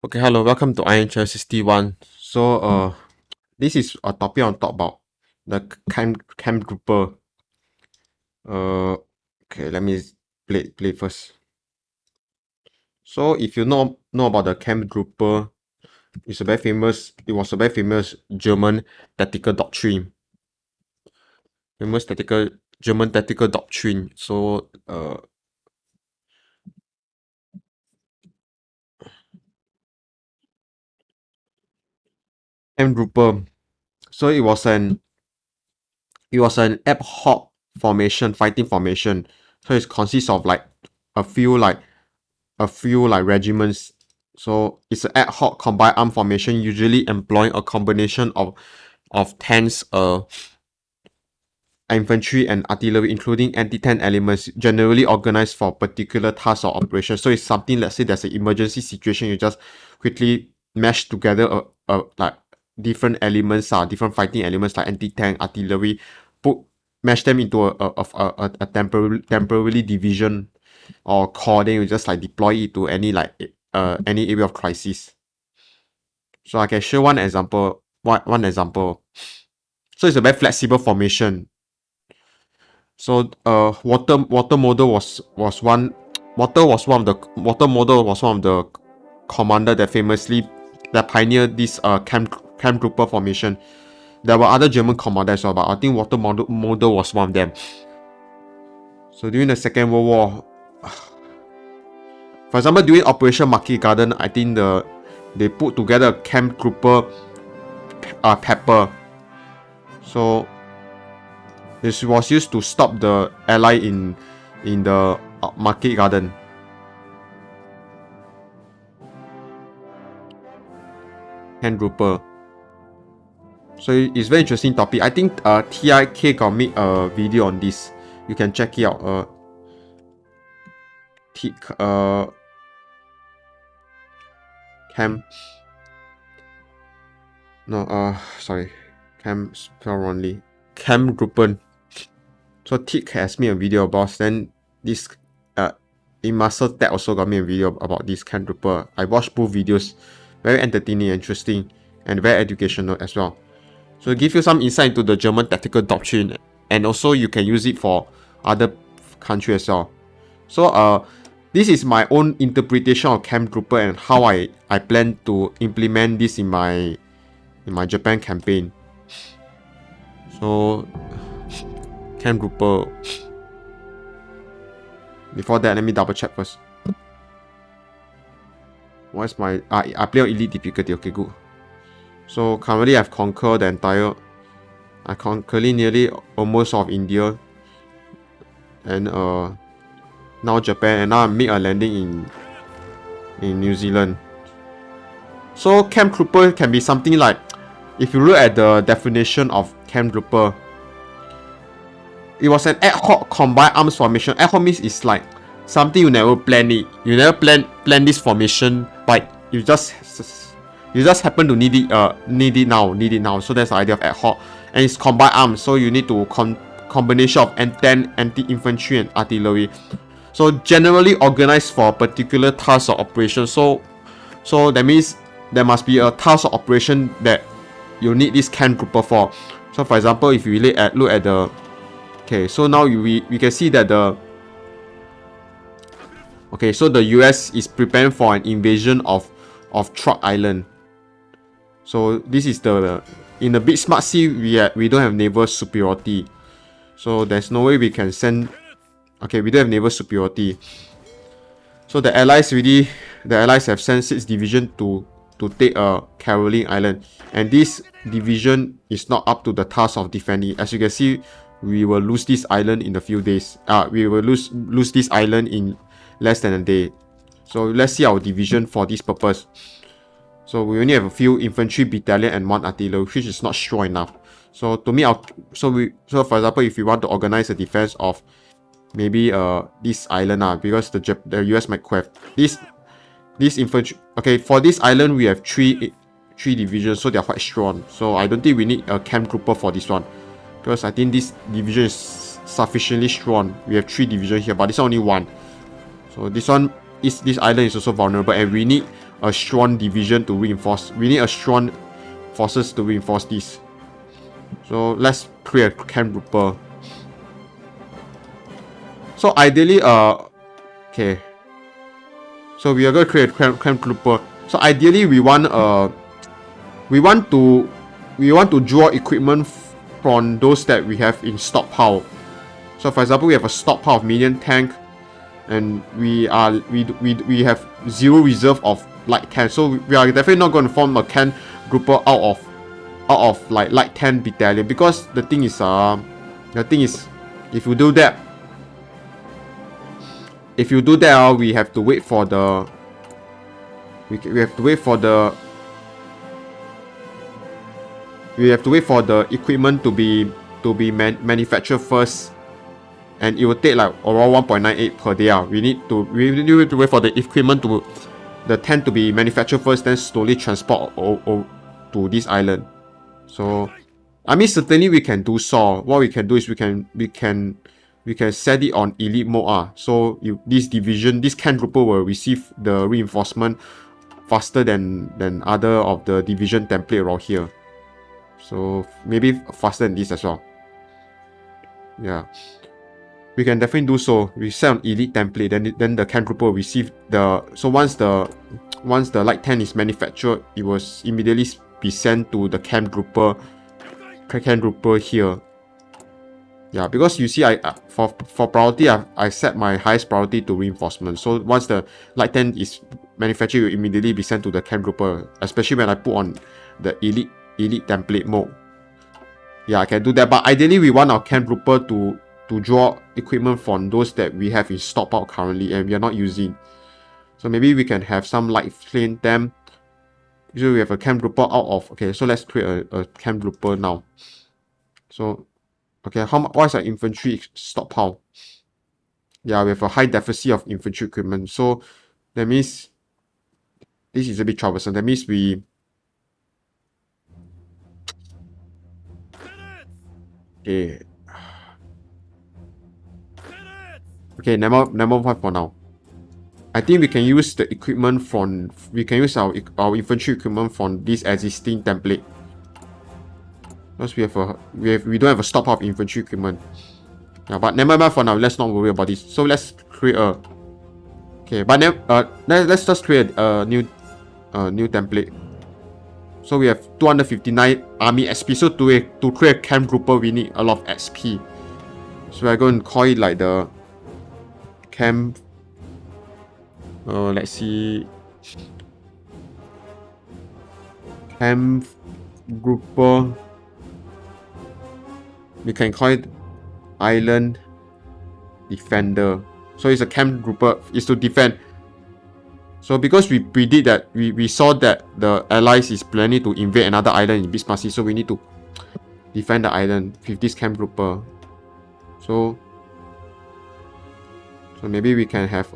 Okay, hello, welcome to Iron Chair 61. This is a topic on talk about the Kampfgruppe. Uh, okay, let me play first. So, if you know about the Kampfgruppe, it was a very famous German tactical doctrine. Famous tactical German tactical doctrine. Kampfgruppe. So it was an ad hoc formation, fighting formation. So it consists of a few like a few regiments. So it's an ad hoc combined arm formation, usually employing a combination of tanks, infantry and artillery, including anti-tank elements, generally organized for particular tasks or operations. So it's something, let's say there's an emergency situation, you just quickly mash together like different elements, different fighting elements like anti-tank, artillery, mash them into a temporary division or core, then you just deploy it to any area of crisis. So I can show one example. One example. So it's a very flexible formation. So water model was one water model was one of the commander that pioneered this camp trooper formation. There were other German commanders as well, but I think water model was one of them. So during the Second World War, for example, during Operation Market Garden, I think they put together a camp trooper pepper. So this was used to stop the ally in the Market Garden. Camp trooper. So it's very interesting topic. I think TIK got made a video on this. You can check it out. Camp. No, sorry. Camp spell wrongly. Kampfgruppe. So Tick has made a video about then this in Muscle Tech also got me a video about this Kampfgruppe. I watched both videos. Very entertaining, interesting, and very educational as well. So give you some insight into the German tactical doctrine, and also you can use it for other countries as well. So this is my own interpretation of Kampfgruppe and how I plan to implement this in my Japan campaign. So Kampfgruppe. Before that, let me double check first. What's my I play on elite difficulty. Okay, good. So currently I've conquered the entire. I conquered nearly almost of India, and now Japan, and now I make a landing in New Zealand. So Kampfgruppe can be something like, if you look at the definition of Kampfgruppe, it was an ad hoc combined arms formation. Ad hoc means it's like something you never plan it. You never plan this formation, but you just happen to need it now. So that's the idea of ad hoc, and it's combined arms. So you need to combination of anti-infantry and artillery. So generally organized for a particular task or operation. So that means there must be a task or operation that you need this Kampfgruppe for. So for example, if you look at the so now we can see that so the US is preparing for an invasion of Truk Island. So this is in the Big Smart Sea, we don't have naval superiority. So there's no way we can send. Okay, we don't have naval superiority. So the allies have sent 6 division to take Caroline Island, and this division is not up to the task of defending. As you can see, we will lose this island in a few days. We will lose this island in less than a day. So let's see our division for this purpose. So we only have a few infantry battalion and 1 artillery, which is not strong enough. So to me, so for example, if we want to organize a defense of maybe this island, because the US might have this infantry. Okay, for this island we have three divisions, so they're quite strong. So I don't think we need a Kampfgruppe for this one, because I think this division is sufficiently strong. We have 3 divisions here, but this is only 1. So this island is also vulnerable, and we need a strong division to reinforce. We need a strong forces to reinforce this. So let's create a Kampfgruppe. So ideally, okay. So we are going to create a Kampfgruppe. So ideally, we want to draw equipment from those that we have in stockpile. So for example, we have a stockpile of medium tank, and we have 0 reserve of light tank. So we are definitely not going to form a Kampfgruppe out of like light tank battalion, because the thing is if you do that, we have to wait for the equipment to be manufactured first, and it will take like around 1.98 per day. We need to wait for the equipment the tent to be manufactured first, then slowly transport to this island. So I mean, certainly we can do so. What we can do is we can set it on elite mode. So this Kampfgruppe will receive the reinforcement faster than other of the division template around here. So maybe faster than this as well. Yeah, we can definitely do so. We set on elite template, then the Kampfgruppe will receive the. So once the light tent is manufactured, it will immediately be sent to the Kampfgruppe here. Yeah, because you see, for priority, I set my highest priority to reinforcement. So once the light tent is manufactured, it will immediately be sent to the Kampfgruppe, especially when I put on the elite template mode. Yeah, I can do that. But ideally, we want our Kampfgruppe to draw equipment from those that we have in stockpile currently and we are not using. So maybe we can have some light flame them. So we have a Kampfgruppe out of. Okay, so let's create a Kampfgruppe now. So okay, what is our infantry stockpile? Yeah, we have a high deficit of infantry equipment. So that means this is a bit troublesome. That means we. Okay. Okay, never mind for now. I think we can use the equipment from. We can use our infantry equipment from this existing template. Because we don't have a stockpile of infantry equipment. Yeah, but never mind for now. Let's not worry about this. So let's create a. Okay, but let's just create a new template. So we have 259 army XP. So to create a Kampfgruppe, we need a lot of XP. So we're going to call it like the camp. Let's see. Kampfgruppe. We can call it Island Defender. So it's a Kampfgruppe. It's to defend. So because we did that, we saw that the allies is planning to invade another island in Bismarck, so we need to defend the island with this Kampfgruppe. So maybe we can have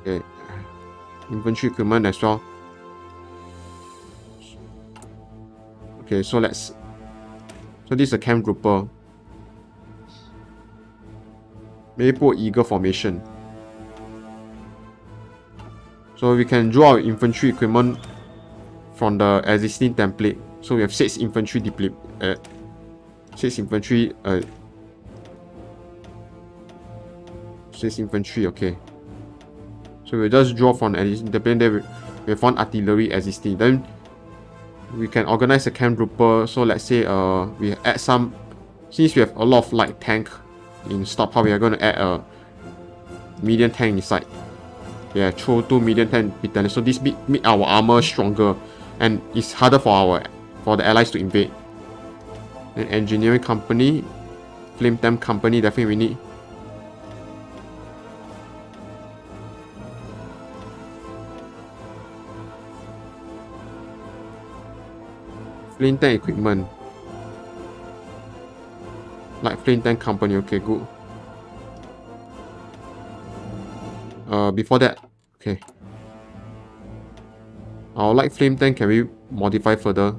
okay, infantry equipment as well. Okay, so this is a Kampfgruppe. Maybe put eagle formation. So we can draw our infantry equipment from the existing template. So we have 6 infantry deployed. 6 infantry. 6 infantry. Okay. So we'll just draw from the existing template. Then we have 1 artillery existing. Then we can organize a Kampfgruppe. So let's say we add some. Since we have a lot of light tank in stockpile, we are going to add a medium tank inside. Yeah, throw 2 medium tank battalions. So this make our armor stronger, and it's harder for the allies to invade. An engineering company, flame temp company, definitely we need. Flame tank equipment. Like flame tank company, okay, good. Before that, okay. Our light flame tank, can we modify further?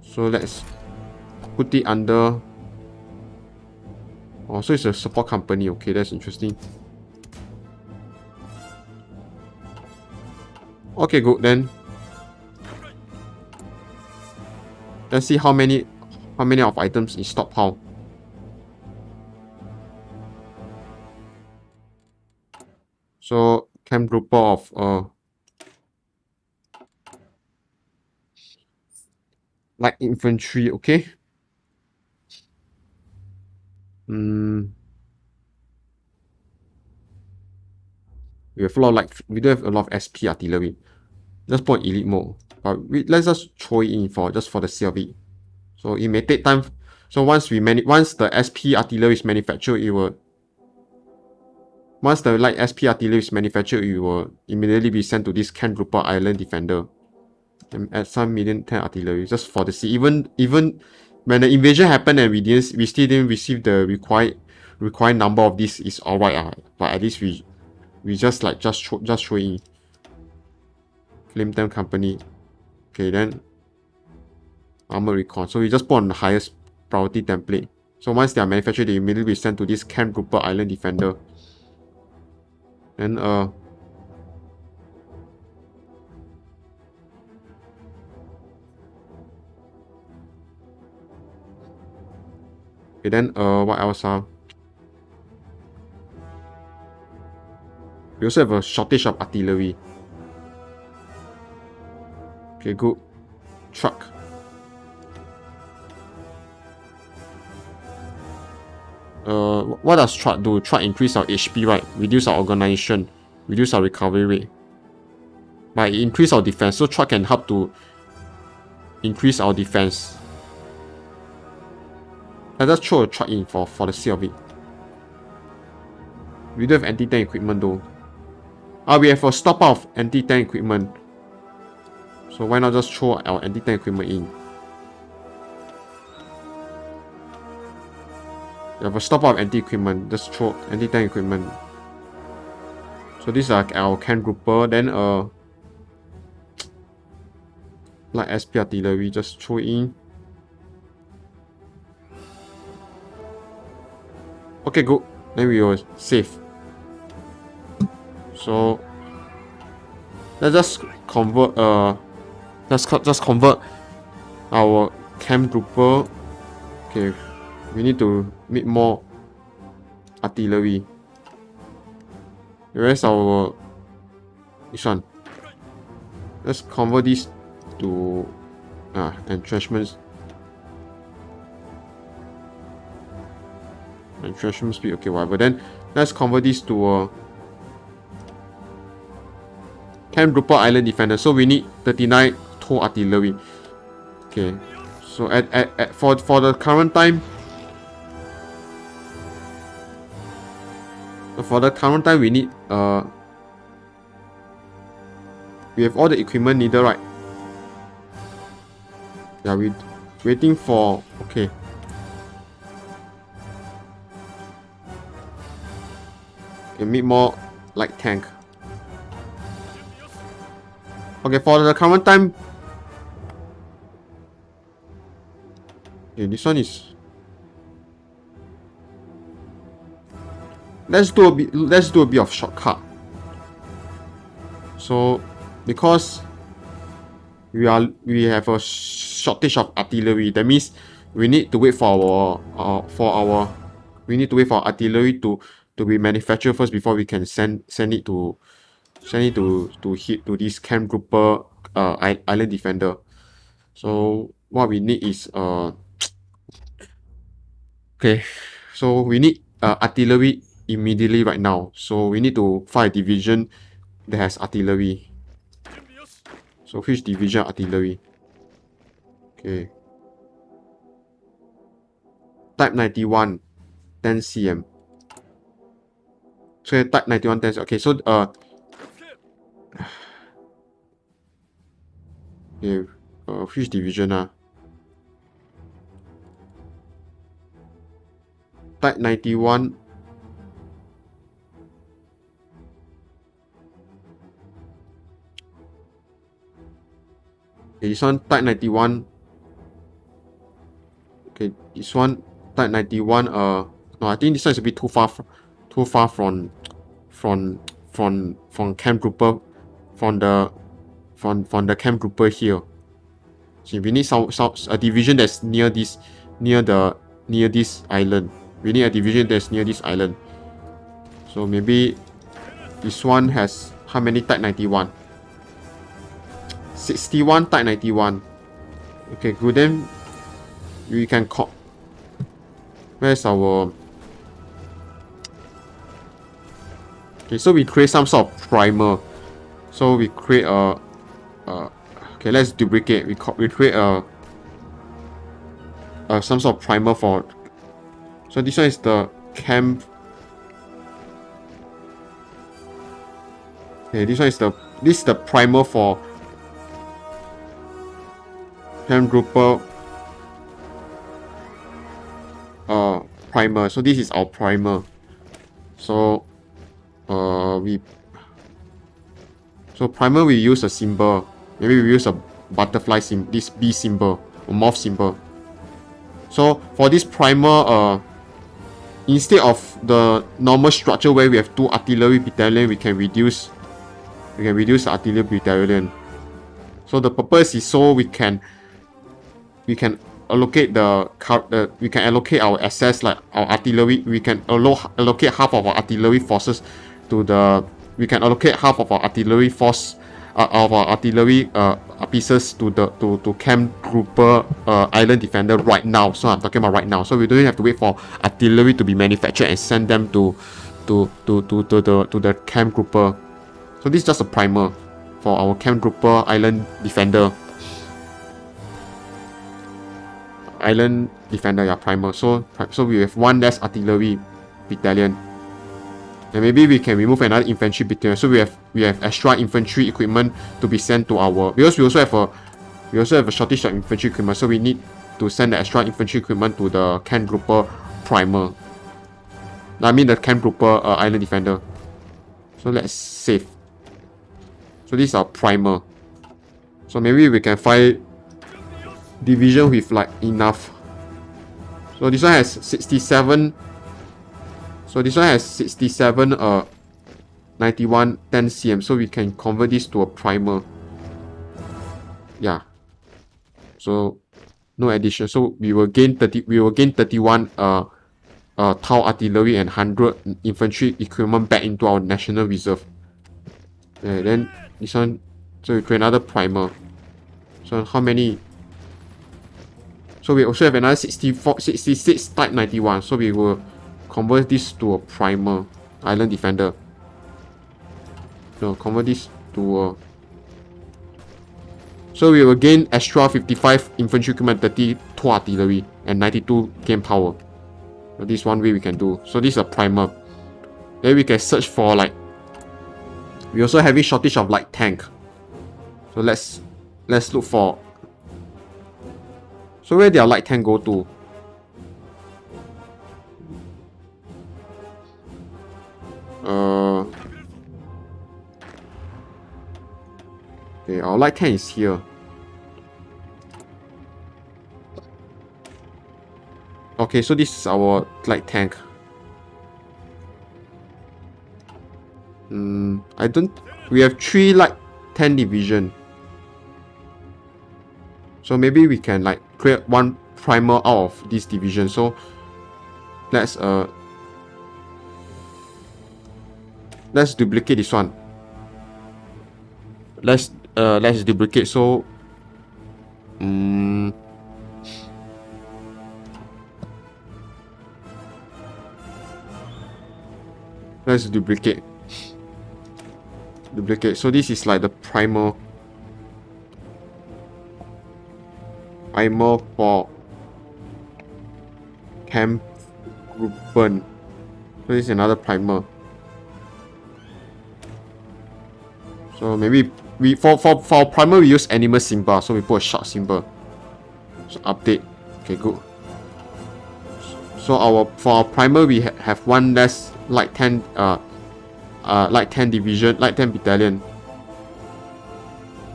So let's put it under Oh, so it's a support company. Okay, that's interesting. Okay, good then. Let's see how many of items in stockpile. So Kampfgruppe of light infantry, okay. We have a lot of we do have a lot of SP artillery. Just put elite mode. But let's just throw it in for just for the sake of it. So it may take time. So once the SP artillery is manufactured, it will once the light SP artillery is manufactured, it will immediately be sent to this Kampfgruppe Island defender. And add some medium tank artillery just for the sea. Even when the invasion happened and we still didn't receive the required number of this is alright. But at least we just throw in. Claim them company. Okay, then armor recon. So we just put on the highest priority template. So once they are manufactured, they immediately be sent to this Kampfgruppe Island defender. Then okay, then what else we also have a shortage of artillery. Okay, good. Truck. What does truck do? Truck increase our HP, right? Reduce our organization, reduce our recovery rate. But it increase our defense, so truck can help to increase our defense. Let's just throw a truck in for the sake of it. We do have anti-tank equipment though. We have a stock of anti-tank equipment. So why not just throw our anti-tank equipment in? We have a stock of anti-equipment. Just throw anti-tank equipment. So these are our Kampfgruppe. Then like SP artillery, just throw in. Okay, good. Then we will save. So let's just convert just convert our Kampfgruppe. Okay, we need to make more artillery. Where's our this one? Let's convert this to entrenchments. Entrenchment speed, okay, whatever. Then let's convert this to Kampfgruppe Island defender. So we need 39 tow artillery. Okay, so for the current time, we need we have all the equipment needed, right? Yeah, we waiting for okay. Make more light tank. Okay, for the current time. Okay, this one is. Let's do a bit of shortcut. So, because we have a shortage of artillery, that means we need to wait for our artillery to be manufactured first before we can send it to hit to this Kampfgruppe island defender. So what we need is okay, so we need artillery immediately right now. So we need to find a division that has artillery. So which division artillery? Okay. Type 91, 10 cm. So type 91, 10 cm. Okay, so okay, which division Type 91. Okay, this one type 91. Okay, this one type 91. No, I think this one is a bit too far from Kampfgruppe, from the Kampfgruppe here. See, we need a division that's near this island. We need a division that's near this island. So maybe this one has how many type 91? 61 type 91. Okay, good. Then we can call. Where's our? Okay, so we create some sort of primer. So we create a. Okay, let's duplicate. We create a some sort of primer for. So this one is the camp. Okay, this is the primer for Kampfgruppe primer. So this is our primer. So primer we use a symbol. Maybe we use a butterfly symbol, this bee symbol or moth symbol. So for this primer, instead of the normal structure where we have 2 artillery battalion, we can reduce the artillery battalion. So the purpose is so we can allocate we can allocate our assets, like our artillery. We can allocate half of our artillery forces to the. We can allocate half of our artillery force of our artillery pieces to Kampfgruppe Island Defender right now. So I'm talking about right now. So we don't have to wait for artillery to be manufactured and send them to the Kampfgruppe. So this is just a primer for our Kampfgruppe Island Defender. Island Defender, yeah, primer. So we have 1 less artillery battalion. And maybe we can remove another infantry battalion. So we have extra infantry equipment to be sent to our, because we also have a shortage of infantry equipment. So we need to send the extra infantry equipment to the Kampfgruppe primer. I mean the Kampfgruppe Island Defender. So let's save. So this is our primer. So maybe we can find division with like enough. So this one has 67. So this one has 67 91 10 cm. So we can convert this to a primer. Yeah. So no addition. So we will gain 31 tau artillery and 100 infantry equipment back into our national reserve. And then this one, so we create another primer. So how many? So we also have another 66 type 91. So we will convert this to a primer. Island Defender. So convert this to a. So we will gain extra 55 infantry equipment, 32 artillery, and 92 game power. So this is one way we can do. So this is a primer. Then we can search for like. We also have a shortage of light tank. So let's look for. So where their light tank go to? Okay, our light tank is here. Okay, so this is our light tank. We have 3 light 10 division. So maybe we can like create 1 primer out of this division. So let's duplicate this one. Let's duplicate. So let's duplicate. So this is like the primer for Kampfgruppe. So this is another primer. So maybe for primer we use animal symbol. So we put a shark symbol. So update. Okay, good. So for our primer we have 1 less light 10 light 10 division, light 10 battalion,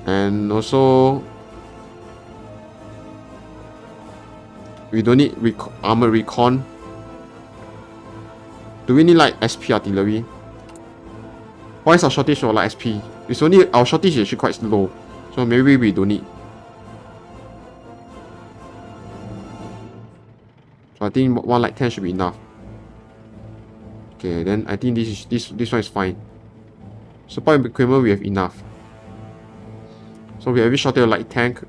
and also we don't need armor recon. Do we need light SP artillery? Why is our shortage for light SP? It's only our shortage is actually quite low, so maybe we don't need. So I think one light 10 should be enough. Okay, then I think this one is fine. Support equipment we have enough. So we have shortage of light tank.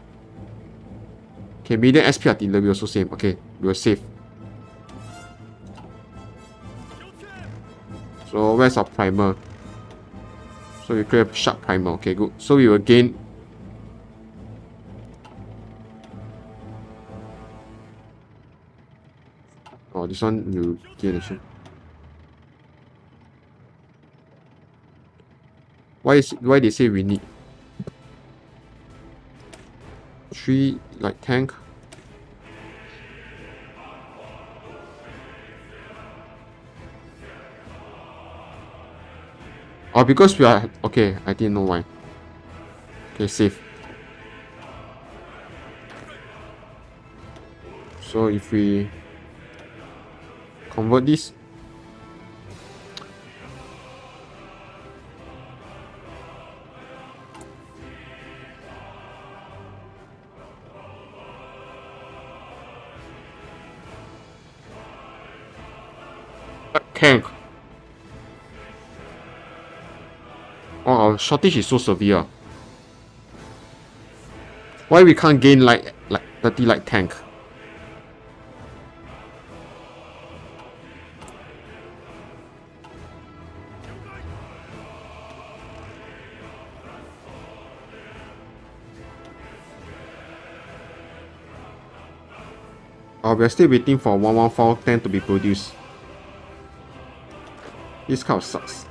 Okay, medium SP artillery also same. Okay, we are safe. So where's our primer? So we create a sharp primer. Okay, good. So we will gain. Oh, this one will gain actually. Why they say we need 3 like tank? Oh, because we are okay. I didn't know why. Okay, safe. So if we convert this, tank. Oh, our shortage is so severe. Why we can't gain like 30 light tank? Oh, we're still waiting for 11410 to be produced. This kind of sucks.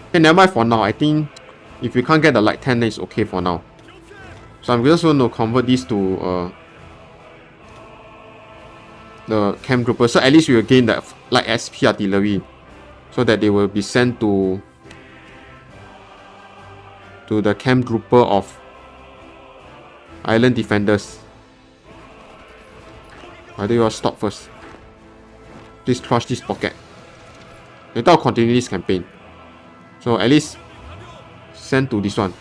Okay, never mind for now. I think if we can't get the light 10, then it's okay for now. So I'm just going to convert this to the Kampfgruppe. So at least we will gain that light SP artillery, so that they will be sent to the Kampfgruppe of Island Defenders. I think you all stop first. Please crush this pocket. Later I'll continue this campaign. So at least send to this one.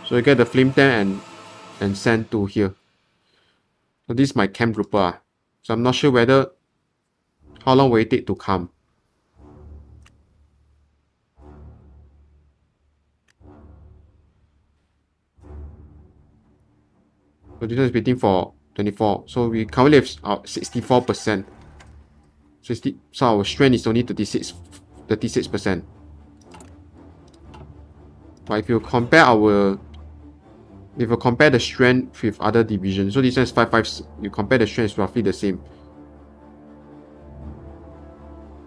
So you get the flame tank and send to here. So this is my Kampfgruppe. So I'm not sure whether how long will it take to come. So this one is waiting for 24. So we currently have 64%. So our strength is only 36%. But if you compare the strength with other divisions, so this one is 55. You compare the strength, it's roughly the same.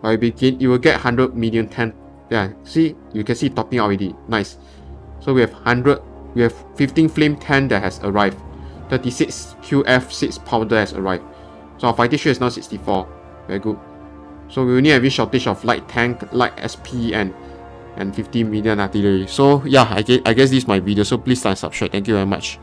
But you will get 100 million 10. Yeah, see, you can see topping already. Nice. So we have 100. We have 15 flame 10 that has arrived. 36 QF6 powder has arrived. So our fighting strength is now 64. Very good. So we only have a shortage of light tank, light SP, and 50 million artillery. So yeah, I guess this is my video. So please like and subscribe. Thank you very much.